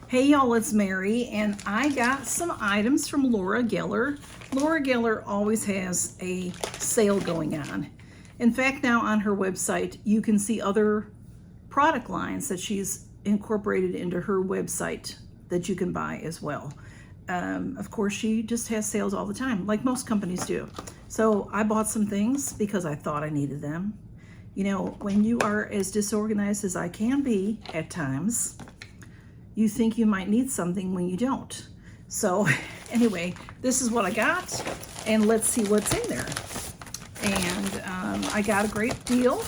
Hey y'all, it's Mary, and I got some items from Laura Geller. Laura Geller always has a sale going on. In fact, now on her website, you can see other product lines that she's incorporated into her website that you can buy as well. Of course, she just has sales all the time, like most companies do. So I bought some things because I thought I needed them. You know, when you are as disorganized as I can be at times, you think you might need something when you don't. So anyway, this is what I got, and let's see what's in there. And I got a great deal.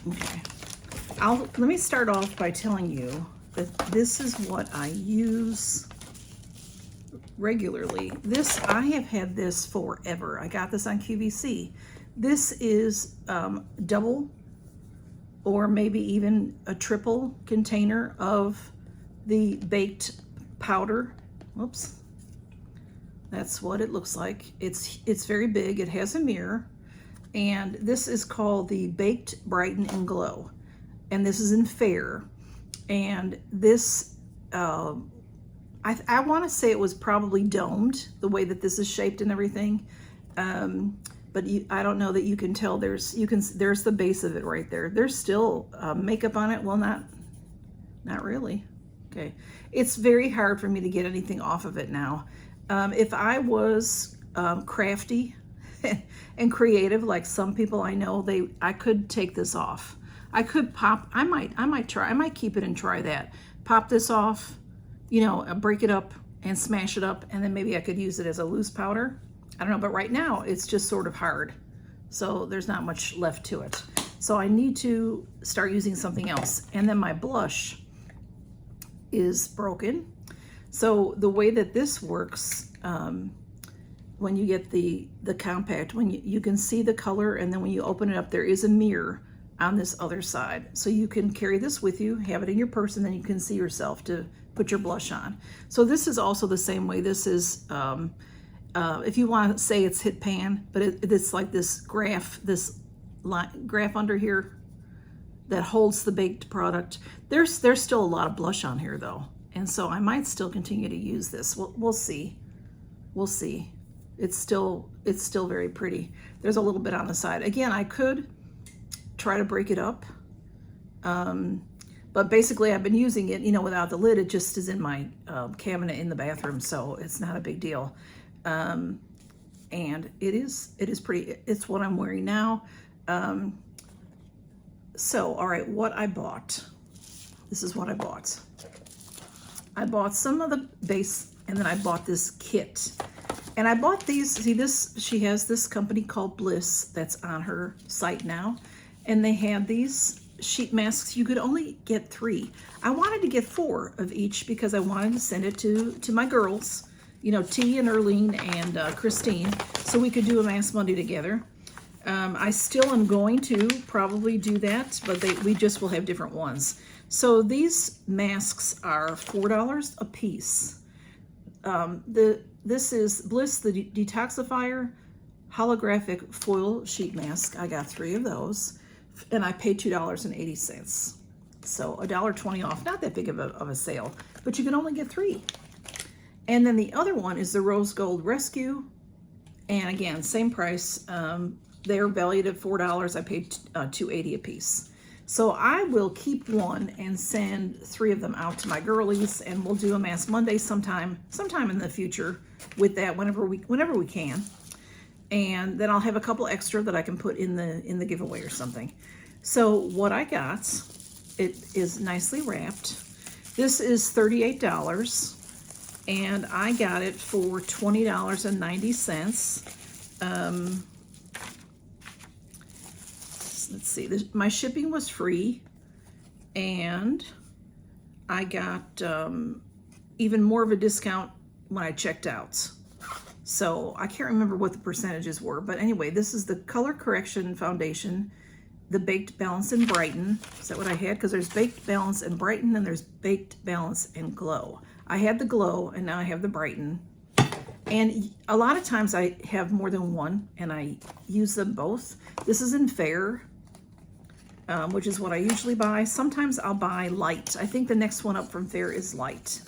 Okay, let me start off by telling you that this is what I use regularly. I have had this forever. I got this on QVC. This is double or maybe even a triple container of the baked powder. Whoops. That's what it looks like. It's very big. It has a mirror. And this is called the Baked Brighten and Glow. And this is in Fair. And this, I want to say it was probably domed, the way that this is shaped and everything. But I don't know that you can tell. There's the base of it right there. There's still makeup on it. Well, not really. Okay, it's very hard for me to get anything off of it now. If I was crafty and creative, like some people I know, I could take this off. I could pop. I might try. I might keep it and try that. Pop this off, you know, break it up and smash it up, and then maybe I could use it as a loose powder. I don't know, but right now it's just sort of hard. So there's not much left to it. So I need to start using something else. And then my blush is broken. So the way that this works, when you get the compact, when you can see the color, and then when you open it up, there is a mirror on this other side. So you can carry this with you, have it in your purse, and then you can see yourself to put your blush on. So this is also the same way. This is, if you want to say it's hit pan, but it's like this graph under here that holds the baked product. There's still a lot of blush on here though, and so I might still continue to use this. We'll see. We'll see. It's still very pretty. There's a little bit on the side. Again, I could try to break it up, but basically I've been using it, you know, without the lid. It just is in my cabinet in the bathroom, so it's not a big deal. And it is pretty. It's what I'm wearing now. So all right, what I bought. This is what I bought. I bought some of the base, and then I bought this kit. And I bought these. See this? She has this company called Bliss that's on her site now, and they had these sheet masks. You could only get 3. I wanted to get 4 of each because I wanted to send it to my girls. You know, T and Erlene and Christine, so we could do a Mask Monday together. I still am going to probably do that, but we just will have different ones. So these masks are $4 a piece. This is Bliss, the Detoxifier Holographic Foil Sheet Mask. I got 3 of those, and I paid $2.80. So $1.20 off, not that big of a sale, but you can only get 3. And then the other one is the Rose Gold Rescue. And again, same price. They're valued at $4. I paid $2.80 a piece. So I will keep one and send 3 of them out to my girlies, and we'll do a Mask Monday sometime in the future with that, whenever we can. And then I'll have a couple extra that I can put in the giveaway or something. So what I got, it is nicely wrapped. This is $38. And I got it for $20.90. Let's see, my shipping was free, and I got even more of a discount when I checked out. So I can't remember what the percentages were, but anyway, this is the Color Correction Foundation, the Baked Balance and Brighten. Is that what I had? Because there's Baked Balance and Brighten, and there's Baked Balance and Glow. I had the Glow, and now I have the Brighten. And a lot of times I have more than one, and I use them both. This is in Fair. which is what I usually buy. Sometimes I'll buy light. I think the next one up from Fair is light.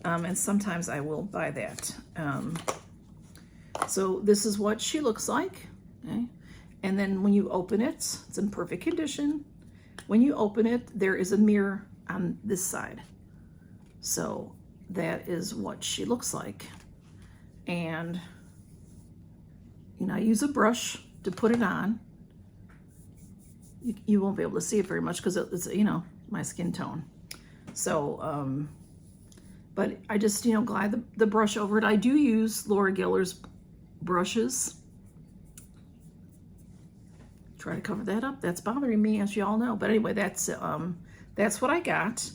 And sometimes I will buy that. So this is what she looks like. Okay? And then when you open it, it's in perfect condition. When you open it, there is a mirror on this side. So that is what she looks like. And, you know, I use a brush to put it on. You won't be able to see it very much because it's, you know, my skin tone. So, but I just, you know, glide the brush over it. I do use Laura Geller's brushes. Try to cover that up. That's bothering me, as you all know. But anyway, that's what I got.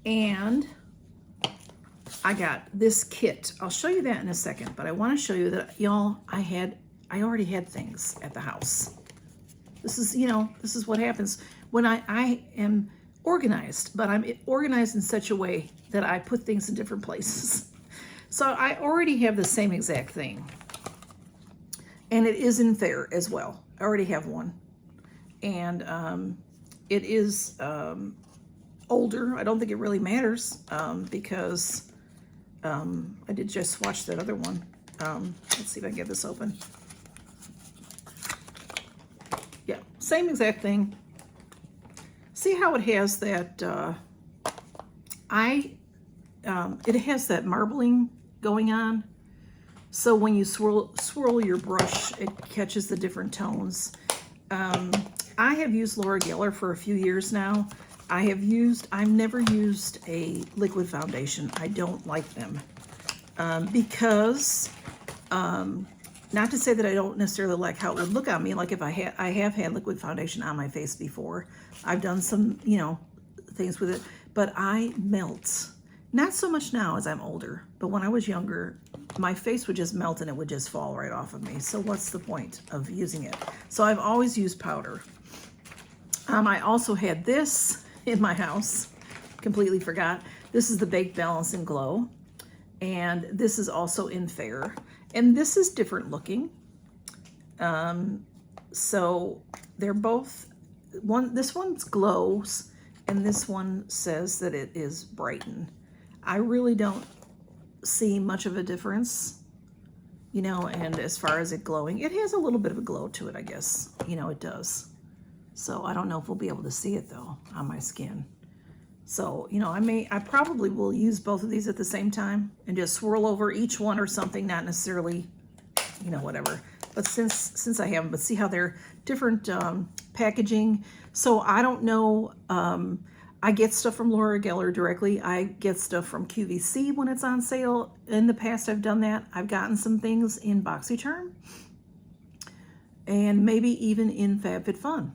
And I got this kit. I'll show you that in a second, but I want to show you that, y'all, I already had things at the house. This is, you know, this is what happens when I am organized, but I'm organized in such a way that I put things in different places. So I already have the same exact thing. And it is in Fair as well. I already have one. And it is older. I don't think it really matters because I did just watch that other one. Let's see if I can get this open. Yeah, same exact thing. See how it has that, it has that marbling going on. So when you swirl your brush, it catches the different tones. I have used Laura Geller for a few years now. I've never used a liquid foundation. I don't like them because, not to say that I don't necessarily like how it would look on me. Like if I have had liquid foundation on my face before. I've done some, you know, things with it, but I melt. Not so much now as I'm older, but when I was younger, my face would just melt and it would just fall right off of me. So what's the point of using it? So I've always used powder. I also had this in my house, completely forgot. This is the Baked Balance and Glow, and this is also in Fair, and this is different looking. So they're both, this one glows, and this one says that it is Brighten. I really don't see much of a difference, you know, and as far as it glowing, it has a little bit of a glow to it, I guess. You know, it does. So I don't know if we'll be able to see it though on my skin. So, you know, I probably will use both of these at the same time and just swirl over each one or something, not necessarily, you know, whatever. But since I have them, but see how they're different packaging. So I don't know, I get stuff from Laura Geller directly. I get stuff from QVC when it's on sale. In the past, I've done that. I've gotten some things in Boxycharm and maybe even in FabFitFun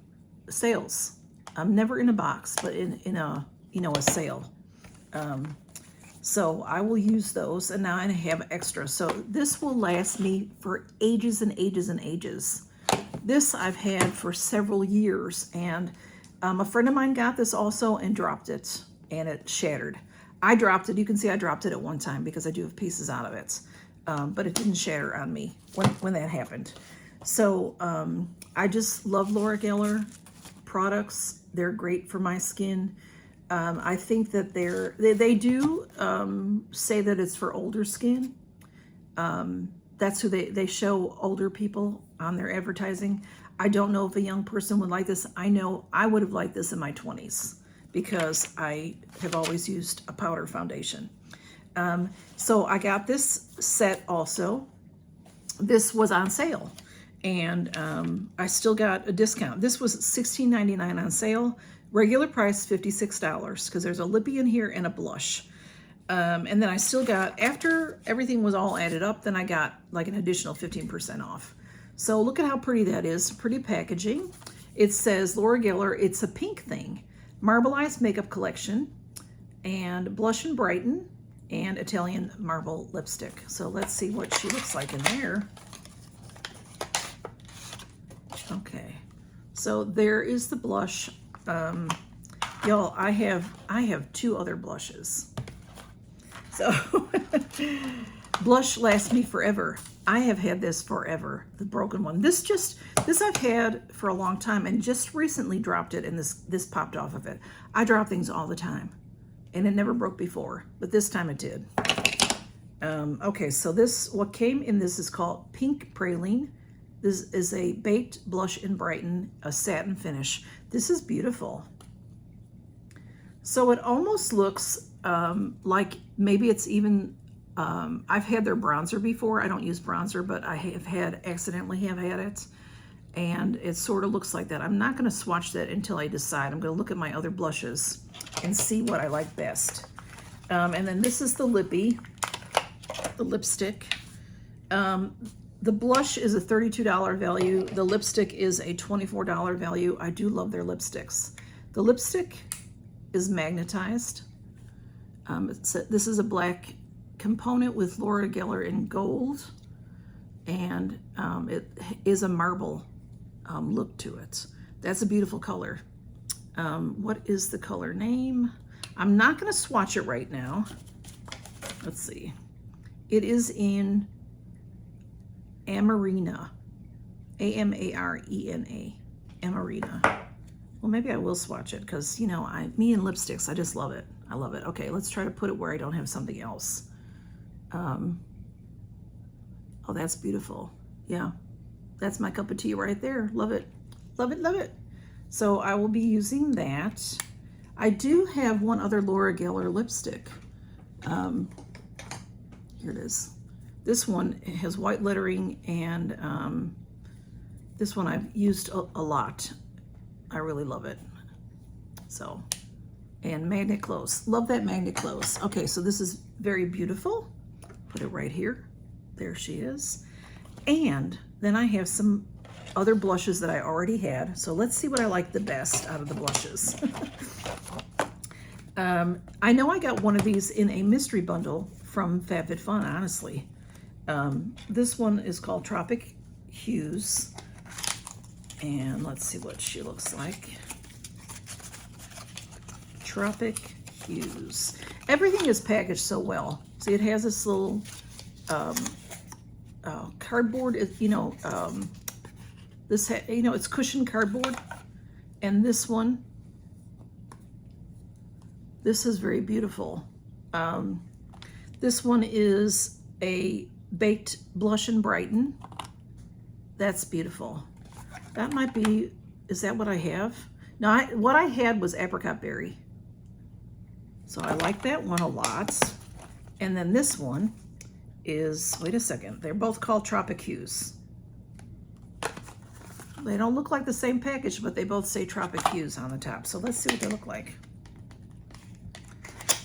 sales. I'm never in a box, but in a, you know, a sale. So I will use those, and now I have extra. So this will last me for ages and ages and ages. This I've had for several years, and a friend of mine got this also and dropped it, and it shattered. I dropped it. You can see I dropped it at one time because I do have pieces out of it, but it didn't shatter on me when that happened. So I just love Laura Geller products. They're great for my skin. I think that they do say that it's for older skin. That's who they show, older people on their advertising. I don't know if a young person would like this. I know I would have liked this in my 20s because I have always used a powder foundation. So I got this set also. This was on sale, and I still got a discount. This was $16.99 on sale. Regular price $56 because there's a lippy in here and a blush. And then I still got, after everything was all added up, then I got like an additional 15% off. So look at how pretty that is. Pretty packaging. It says Laura Geller. It's a pink thing. Marbleized Makeup Collection and Blush and Brighten and Italian Marble Lipstick. So let's see what she looks like in there. Okay. So there is the blush. Y'all, I have two other blushes. So Blush lasts me forever. I have had this forever, the broken one. This I've had for a long time, and just recently dropped it, and this popped off of it. I drop things all the time, and it never broke before, but this time it did. Okay, so what came in this is called Pink Praline. This is a baked blush and brighten, a satin finish. This is beautiful. So it almost looks like maybe it's even, I've had their bronzer before. I don't use bronzer, but I accidentally have had it. And it sort of looks like that. I'm not gonna swatch that until I decide. I'm gonna look at my other blushes and see what I like best. And then this is the lippy, the lipstick. The blush is a $32 value. The lipstick is a $24 value. I do love their lipsticks. The lipstick is magnetized. This is a black component with Laura Geller in gold, and it is a marble look to it. That's a beautiful color. What is the color name? I'm not going to swatch it right now. Let's see. It is in Amarena, A-M-A-R-E-N-A, Amarena. Well, maybe I will swatch it because, you know, me and lipsticks, I just love it. I love it. Okay, let's try to put it where I don't have something else. Oh, that's beautiful. Yeah, that's my cup of tea right there. Love it. Love it, love it. So I will be using that. I do have one other Laura Geller lipstick. Here it is. This one has white lettering, and this one I've used a lot. I really love it. So, and magnet close. Love that magnet close. Okay, so this is very beautiful. Put it right here. There she is. And then I have some other blushes that I already had. So let's see what I like the best out of the blushes. I know I got one of these in a mystery bundle from FabFitFun, honestly. This one is called Tropic Hues. And let's see what she looks like. Tropic Hues. Everything is packaged so well. See, it has this little cardboard, you know, it's cushioned cardboard. And this one, this is very beautiful. This one is a baked blush and brighten. That's beautiful. That might be, is that what I have? No, what I had was apricot berry. So I like that one a lot. And then this one is, wait a second, they're both called Tropic Hues. They don't look like the same package, but they both say Tropic Hues on the top. So let's see what they look like.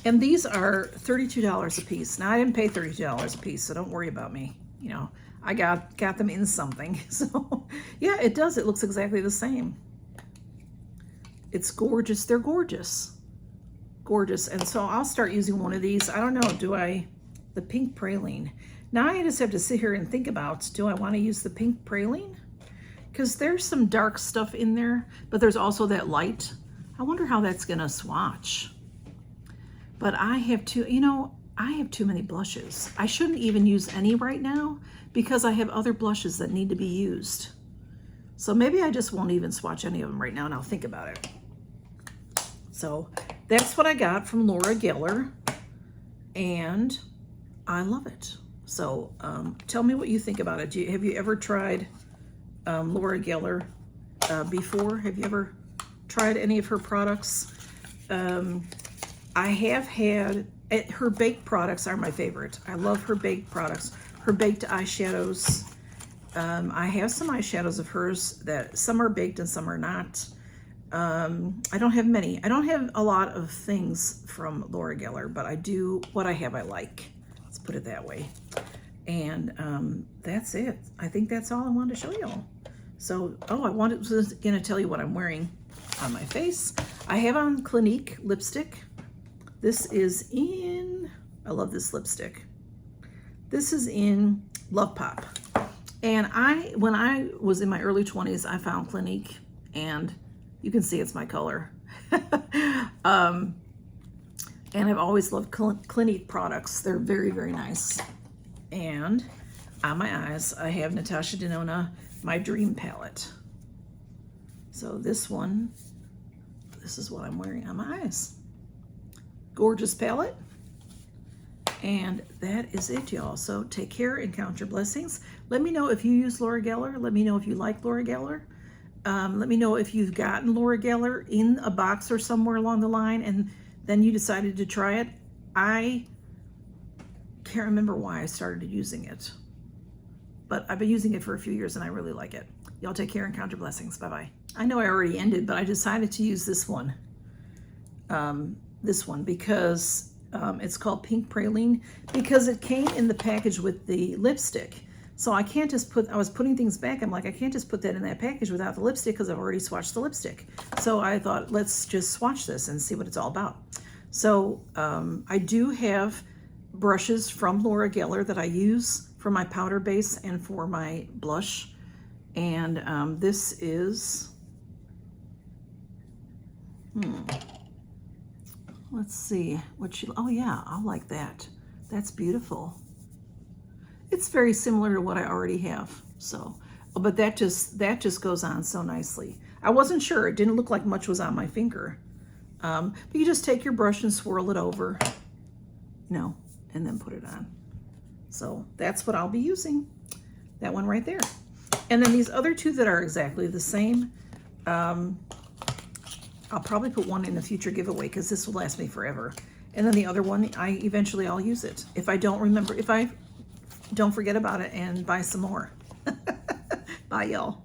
And these are $32 a piece. Now I didn't pay $32 a piece, so don't worry about me. You know, I got them in something. So yeah, it does. It looks exactly the same. It's gorgeous. They're gorgeous. Gorgeous. And so I'll start using one of these. I don't know, the pink praline. Now I just have to sit here and think about, do I want to use the pink praline? Because there's some dark stuff in there, but there's also that light. I wonder how that's going to swatch. But I have I have too many blushes. I shouldn't even use any right now because I have other blushes that need to be used. So maybe I just won't even swatch any of them right now, and I'll think about it. So that's what I got from Laura Geller, and I love it. So tell me what you think about it. Have you ever tried Laura Geller before? Have you ever tried any of her products? I have had, her baked products are my favorite. I love her baked products. Her baked eyeshadows. I have some eyeshadows of hers that some are baked and some are not. I don't have many. I don't have a lot of things from Laura Geller, but I do, what I have I like. Let's put it that way. And that's it. I think that's all I wanted to show y'all. So, oh, I was going to tell you what I'm wearing on my face. I have on Clinique lipstick. This is in, I love this lipstick. This is in Love Pop. And when I was in my early 20s, I found Clinique, and you can see it's my color. And I've always loved Clinique products. They're very, very nice. And on my eyes, I have Natasha Denona, my Dream Palette. So this one, this is what I'm wearing on my eyes. Gorgeous palette. And that is it, y'all. So take care and count your blessings. Let me know if you use Laura Geller. Let me know if you like Laura Geller. Let me know if you've gotten Laura Geller in a box or somewhere along the line and then you decided to try it. I can't remember why I started using it, but I've been using it for a few years and I really like it. Y'all take care and count your blessings. Bye-bye. I know I already ended, but I decided to use this one. Because it's called Pink Praline, because it came in the package with the lipstick. So I can't just put, I was putting things back. I'm like, I can't just put that in that package without the lipstick because I've already swatched the lipstick. So I thought, let's just swatch this and see what it's all about. So I do have brushes from Laura Geller that I use for my powder base and for my blush. And this is, let's see what you, oh yeah, I like that. That's beautiful. It's very similar to what I already have. So, but that just goes on so nicely. I wasn't sure. It didn't look like much was on my finger. But you just take your brush and swirl it over, and then put it on. So that's what I'll be using. That one right there. And then these other two that are exactly the same, I'll probably put one in the future giveaway because this will last me forever. And then the other one, eventually I'll use it. If I don't remember, if I don't forget about it and buy some more. Bye, y'all.